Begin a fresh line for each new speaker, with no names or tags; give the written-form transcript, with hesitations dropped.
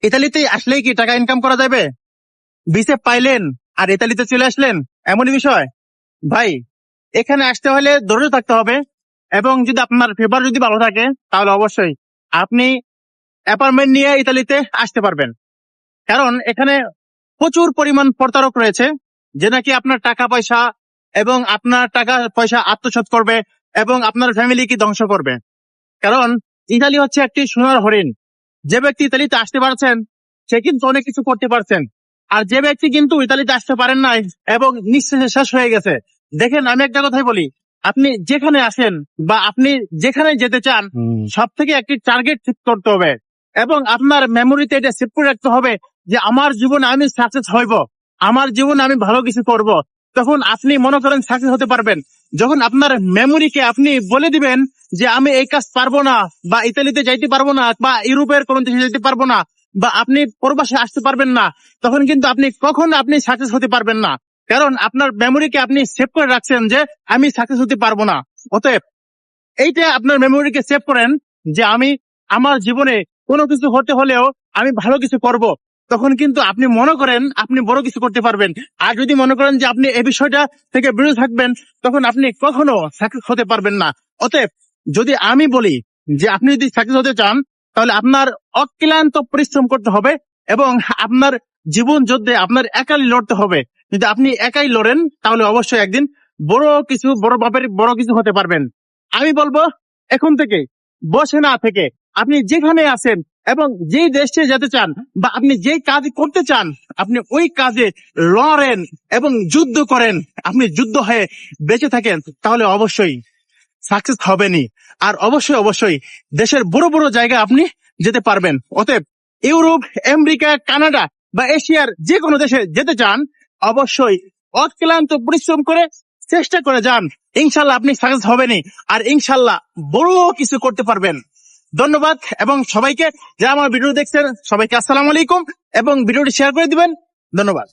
ইতালিতে আসলেই কি টাকা ইনকাম করা যাবে? ভিসা পাইলেন আর ইতালিতে চলে আসলেন, এমনই বিষয়? ভাই, এখানে আসতে হলে ধৈর্য থাকতে হবে, এবং যদি আপনার ফেভার যদি ভালো থাকে তাহলে অবশ্যই আপনি অ্যাপার্টমেন্ট নিয়ে ইতালিতে আসতে পারবেন। কারণ এখানে প্রচুর পরিমাণ প্রতারক রয়েছে, যে নাকি আপনার টাকা পয়সা এবং আপনার টাকা পয়সা আত্মসাৎ করবে এবং আপনার ফ্যামিলিকে ধ্বংস করবে। কারণ ইতালি হচ্ছে একটি সোনার হরিণ। যে ব্যক্তি ইতালিতে আসতে পারছেন সে কিন্তু অনেক কিছু করতে পারছেন, আর যে ব্যক্তি কিন্তু ইতালিতে আসতে পারেন নাই এবং নিঃশেষে শেষ হয়ে গেছে। দেখেন, আমি একটা কথাই বলি, আপনি যেখানে আসেন বা আপনি যেখানে যেতে চান, সব থেকে একটি টার্গেট ঠিক করতে হবে এবং আপনার মেমোরিতে এটা সেভ করে রাখতে হবে যে আমার জীবনে আমি সাকসেস হইব, আমার জীবনে আমি ভালো কিছু করব। তখন আপনি মনে করেন সাকসেস হতে পারবেন যখন আপনার মেমোরিকে আপনি বলে দিবেন যে আমি এই কাজ পারবো না, বা ইতালিতে যাইতে পারবো না, বা ইউরোপের কোন দেশে যেতে পারবো না, বা আপনি প্রবাসে আসতে পারবেন না, তখন কিন্তু আপনি কখনো আপনি সাকসেস হতে পারবেন না। কারণ আপনার মেমোরিকে আপনি সেভ করে রাখছেন যে আমি সাকসেস হতে পারবো না। অতএব এইটা আপনার মেমোরিকে সেভ করেন যে আমি আমার জীবনে কোনো কিছু হতে হলেও আমি ভালো কিছু করব। তখন কিন্তু আপনি মনে করেন আপনি বড় কিছু করতে পারবেন। আর যদি মনে করেন যে আপনি এই বিষয়টা থেকে বিরত থাকবেন, তখন আপনি কখনো সাকসেস হতে পারবেন না। অতএব যদি আমি বলি যে আপনি যদি সাকসেস হতে চান, তাহলে আপনার অক্লান্ত পরিশ্রম করতে হবে এবং আপনার জীবন যুদ্ধে আপনার একাই লড়তে হবে। যদি আপনি একাই লড়েন তাহলে অবশ্যই একদিন বড় বাপের বড় কিছু হতে পারবেন। আমি বলবো এখন থেকে বসে না থেকে আপনি যেখানে আছেন এবং যেই দেশে যেতে চান বা আপনি যেই কাজ করতে চান, আপনি ওই কাজে লড়েন এবং যুদ্ধ করেন। আপনি যুদ্ধ হয়ে বেঁচে থাকেন, তাহলে অবশ্যই সাকসেস হবেনই। আর অবশ্যই দেশের বড় বড় জায়গায় আপনি যেতে পারবেন। অতএব ইউরোপ, আমেরিকা, কানাডা বা এশিয়ার যে কোনো দেশে যেতে চান, অবশ্যই অক্লান্ত পরিশ্রম করে চেষ্টা করে যান। ইনশাল্লাহ আপনি সাকসেস হবেনই, আর ইনশাল্লাহ বড় কিছু করতে পারবেন। ধন্যবাদ, এবং সবাইকে যারা আমার ভিডিও দেখছেন সবাইকে আসসালামু আলাইকুম, এবং ভিডিওটি শেয়ার করে দিবেন। ধন্যবাদ।